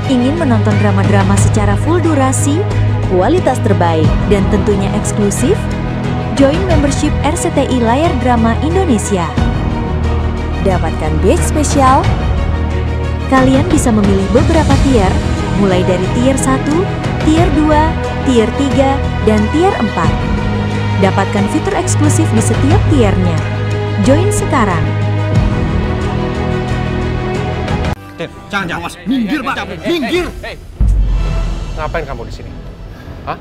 Ingin menonton drama-drama secara full durasi, kualitas terbaik, dan tentunya eksklusif? Join membership RCTI Layar Drama Indonesia. Dapatkan batch spesial. Kalian bisa memilih beberapa tier, mulai dari tier 1, tier 2, tier 3, dan tier 4. Dapatkan fitur eksklusif di setiap tiernya. Join sekarang. Jangan, Mas. Minggir, Pak. Minggir. Ngapain kamu di sini? Hah?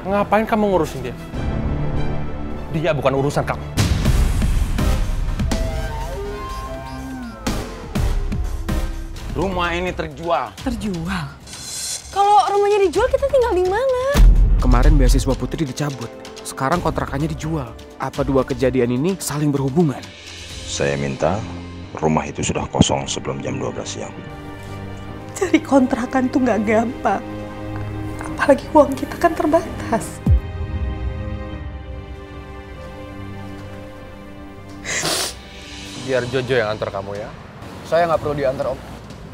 Ngapain kamu ngurusin dia? Dia bukan urusan kamu. Rumah ini terjual. Terjual? Kalau rumahnya dijual, kita tinggal di mana? Kemarin beasiswa Putri dicabut. Sekarang kontrakannya dijual. Apa dua kejadian ini saling berhubungan? Saya minta rumah itu sudah kosong sebelum jam 12 siang. Cari kontrakan tuh nggak gampang. Apalagi uang kita kan terbatas. Biar Jojo yang antar kamu ya. Saya nggak perlu diantar, Om.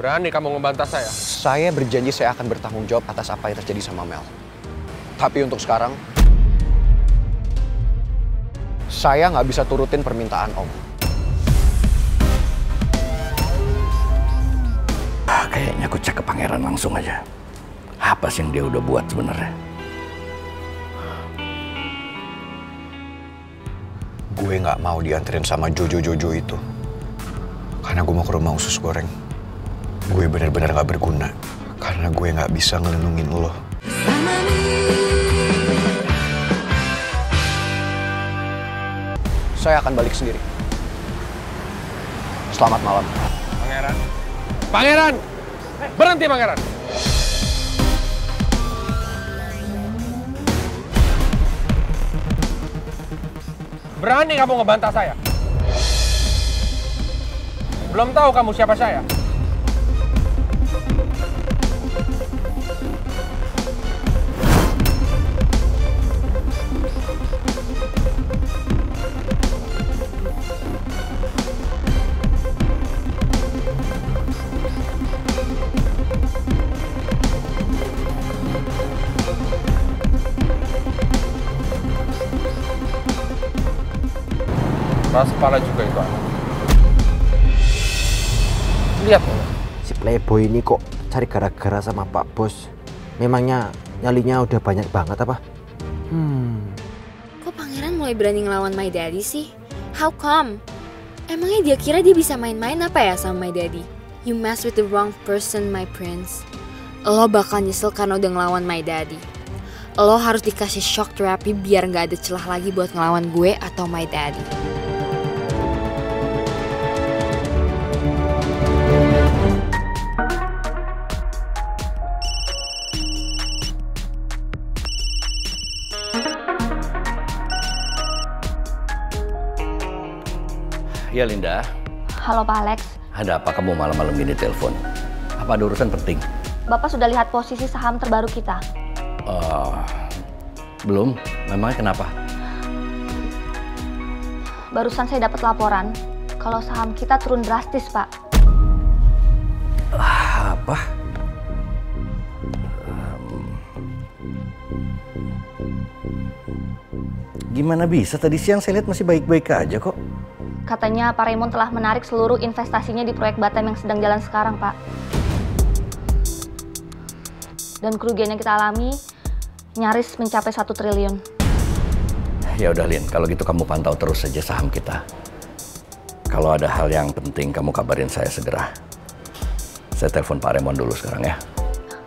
Berani kamu ngebantah saya? Saya berjanji saya akan bertanggung jawab atas apa yang terjadi sama Mel. Tapi untuk sekarang, saya nggak bisa turutin permintaan Om. Kayaknya aku cek ke Pangeran langsung aja. Apa sih yang dia udah buat sebenarnya? Gue nggak mau dianterin sama Jojo itu. Karena gue mau ke rumah usus goreng. Gue benar-benar nggak berguna. Karena gue nggak bisa ngelindungin lo. Saya akan balik sendiri. Selamat malam. Pangeran. Pangeran! Berhenti, Pangeran! Berani kamu ngebantah saya? Belum tahu kamu siapa saya? Keras kepala juga itu anak. Lihat loh. Si playboy ini kok cari gara-gara sama Pak Bos. Memangnya nyalinya udah banyak banget apa? Kok Pangeran mulai berani ngelawan My Daddy sih? How come? Emangnya dia kira dia bisa main-main apa ya sama My Daddy? You mess with the wrong person, my prince. Lo bakal nyesel karena udah ngelawan My Daddy. Lo harus dikasih shock therapy biar gak ada celah lagi buat ngelawan gue atau My Daddy. Ya Linda. Halo Pak Alex. Ada apa kamu malam-malam gini telepon? Apa ada urusan penting? Bapak sudah lihat posisi saham terbaru kita? Belum. Memangnya kenapa? Barusan saya dapat laporan kalau saham kita turun drastis, Pak. Apa? Gimana bisa? Tadi siang saya lihat masih baik-baik aja kok. Katanya Pak Raymond telah menarik seluruh investasinya di proyek Batam yang sedang jalan sekarang, Pak. Dan kerugian yang kita alami nyaris mencapai 1 triliun. Ya udah Lin, kalau gitu kamu pantau terus saja saham kita. Kalau ada hal yang penting kamu kabarin saya segera. Saya telepon Pak Raymond dulu sekarang ya.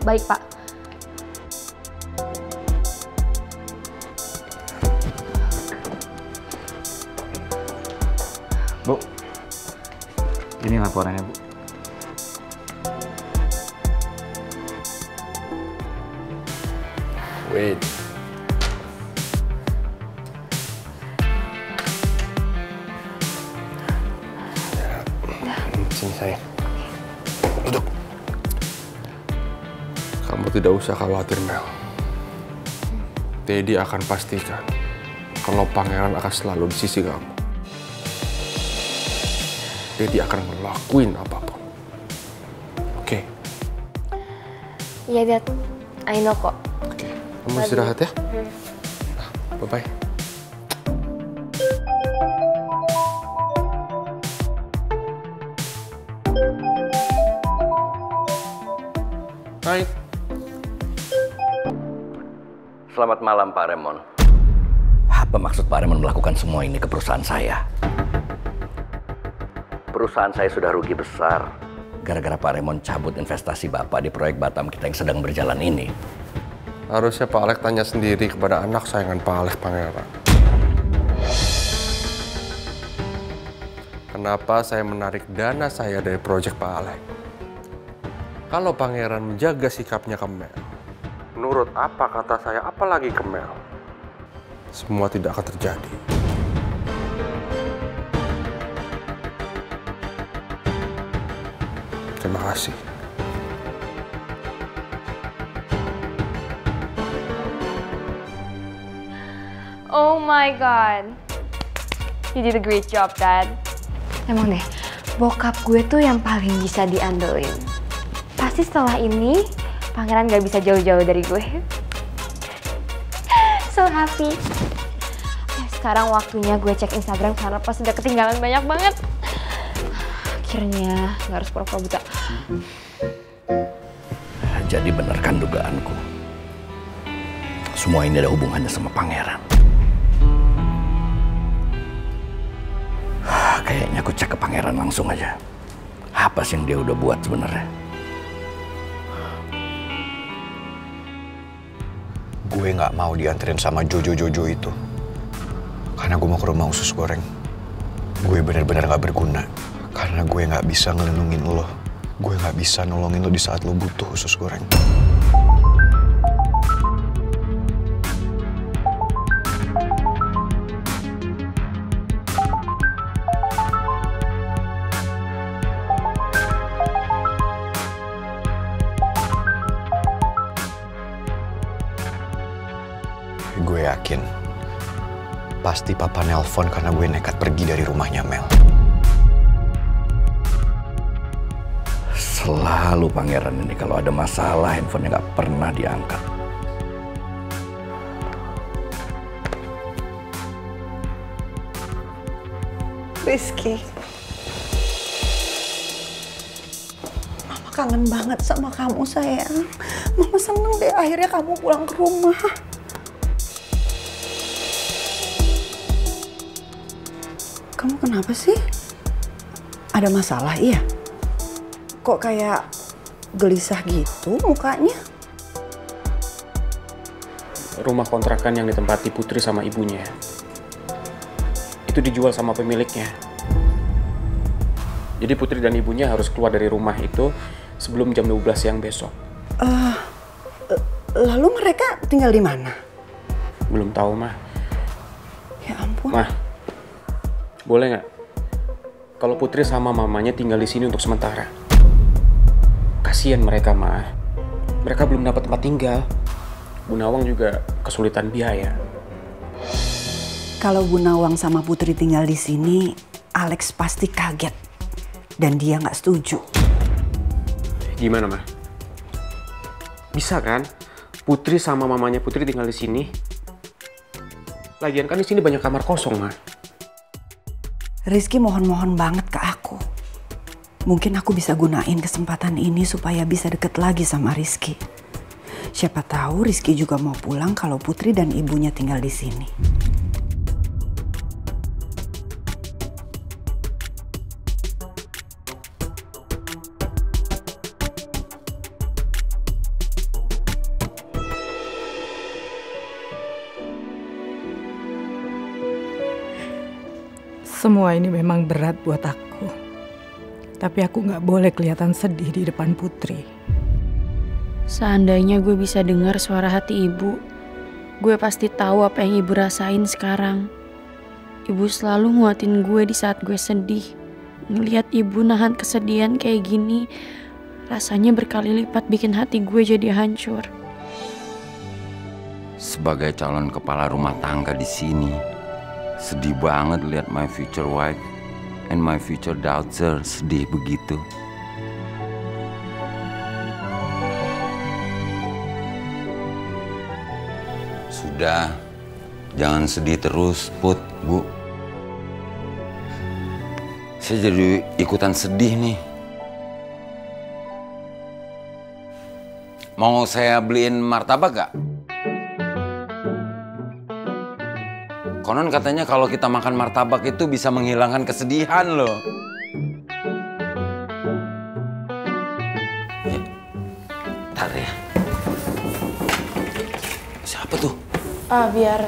Baik, Pak. Bu, ini laporannya, Bu. Wait. Sini sayang. Duduk. Kamu tidak usah khawatir, Mel. Teddy akan pastikan kalau Pangeran akan selalu di sisi kamu. Teddy akan ngelakuin apapun. Oke? Iya, Dad. I know kok. Kamu istirahat ya. Bye-bye. Hai. Selamat malam Pak Raymond. Apa maksud Pak Raymond melakukan semua ini ke perusahaan saya? Perusahaan saya sudah rugi besar gara-gara Pak Raymond cabut investasi Bapak di proyek Batam kita yang sedang berjalan ini. Harusnya Pak Alex tanya sendiri kepada anak sayangan Pak Alex, Pangeran. Kenapa saya menarik dana saya dari proyek Pak Alex? Kalau Pangeran menjaga sikapnya ke Mel, menurut apa kata saya, apalagi ke Mel, semua tidak akan terjadi. Terima kasih. Oh my god. You did a great job, Dad. Emang deh, bokap gue tuh yang paling bisa diandelin. Pasti setelah ini, Pangeran gak bisa jauh-jauh dari gue. So happy. Sekarang waktunya gue cek Instagram karena pas udah ketinggalan banyak banget. Akhirnya gak harus pura-pura buta. Jadi benar kan dugaanku? Semua ini ada hubungannya sama Pangeran. Kayaknya aku cek ke Pangeran langsung aja. Apa sih yang dia udah buat sebenarnya? Gue nggak mau dianterin sama Jojo itu. Karena gue mau ke rumah usus goreng. Gue benar-benar nggak berguna. Karena gue nggak bisa ngelindungin lo. Gue nggak bisa nolongin lo di saat lo butuh usus goreng. Gue yakin pasti papa nelpon karena gue nekat pergi dari rumahnya Mel. Selalu Pangeran ini kalau ada masalah handphonenya nggak pernah diangkat. Rizky, Mama kangen banget sama kamu sayang. Mama seneng deh akhirnya kamu pulang ke rumah. Kamu kenapa sih? Ada masalah iya? Kok kayak gelisah gitu mukanya? Rumah kontrakan yang ditempati Putri sama ibunya itu dijual sama pemiliknya. Jadi Putri dan ibunya harus keluar dari rumah itu sebelum jam 12 siang besok. Lalu mereka tinggal di mana? Belum tahu, Mah. Ya ampun. Mah, boleh nggak kalau Putri sama mamanya tinggal di sini untuk sementara? Kasian mereka, Mah. Mereka belum dapat tempat tinggal. Bu Nawang juga kesulitan biaya. Kalau Bu Nawang sama Putri tinggal di sini, Alex pasti kaget. Dan dia nggak setuju. Gimana, Mah? Bisa kan? Putri sama mamanya Putri tinggal di sini. Lagian kan di sini banyak kamar kosong, Mah. Rizky mohon-mohon banget ke aku. Mungkin aku bisa gunain kesempatan ini supaya bisa deket lagi sama Rizky. Siapa tahu Rizky juga mau pulang kalau Putri dan ibunya tinggal di sini. Semua ini memang berat buat aku. Tapi aku nggak boleh kelihatan sedih di depan Putri. Seandainya gue bisa dengar suara hati ibu, gue pasti tahu apa yang ibu rasain sekarang. Ibu selalu nguatin gue di saat gue sedih. Ngelihat ibu nahan kesedihan kayak gini, rasanya berkali lipat bikin hati gue jadi hancur. Sebagai calon kepala rumah tangga di sini, sedih banget lihat my future wife and my future daughter sedih begitu. Sudah, jangan sedih terus, Put, Bu. Saya jadi ikutan sedih nih. Mau saya beliin martabak gak? Konon katanya kalau kita makan martabak itu bisa menghilangkan kesedihan loh. Ya, bentar ya. Siapa tuh? Biar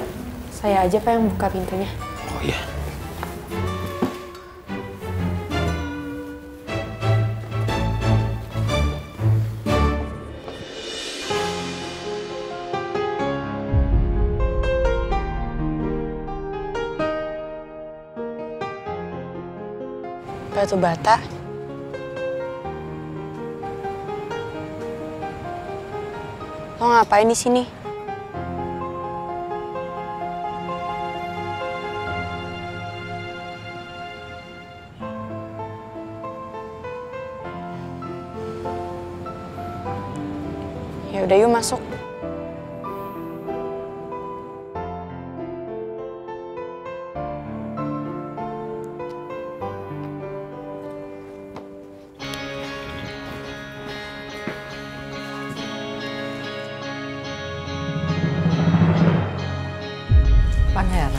saya aja Pak yang buka pintunya. Oh iya. Batu bata. Lo ngapain di sini? Ya udah yuk masuk. Pangeran?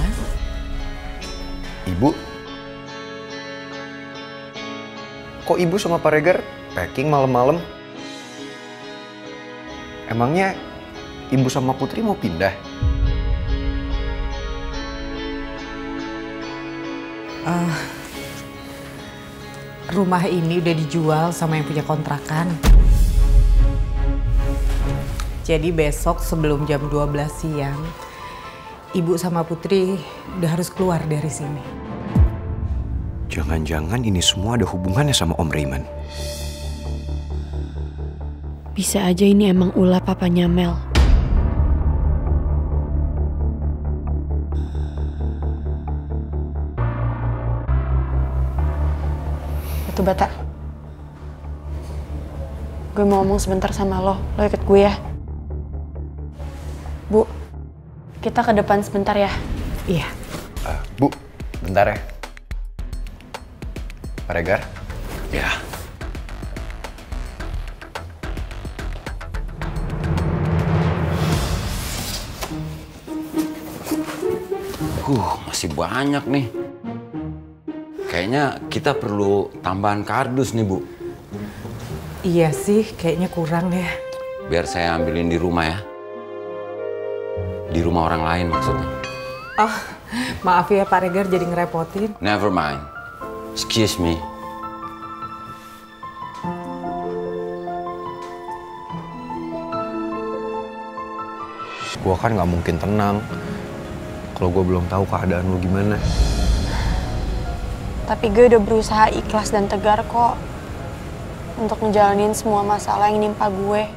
Ibu? Kok ibu sama Pak Regar packing malam-malam? Emangnya ibu sama Putri mau pindah? Rumah ini udah dijual sama yang punya kontrakan. Jadi besok sebelum jam 12 siang, Ibu sama Putri udah harus keluar dari sini. Jangan-jangan ini semua ada hubungannya sama Om Raymond. Bisa aja ini emang ulah papanya Mel. Batu bata. Gue mau ngomong sebentar sama lo. Lo ikut gue ya. Bu, kita ke depan sebentar ya. Iya. Bu, bentar ya. Pak Regar? Ya. Masih banyak nih. Kayaknya kita perlu tambahan kardus nih, Bu. Iya sih, kayaknya kurang ya. Biar saya ambilin di rumah ya. Di rumah orang lain maksudnya. Oh, maaf ya Pak Regar jadi ngerepotin. Never mind. Excuse me. Gua kan nggak mungkin tenang kalau gue belum tahu keadaan lu gimana. Tapi gue udah berusaha ikhlas dan tegar kok untuk ngejalanin semua masalah yang nimpa gue.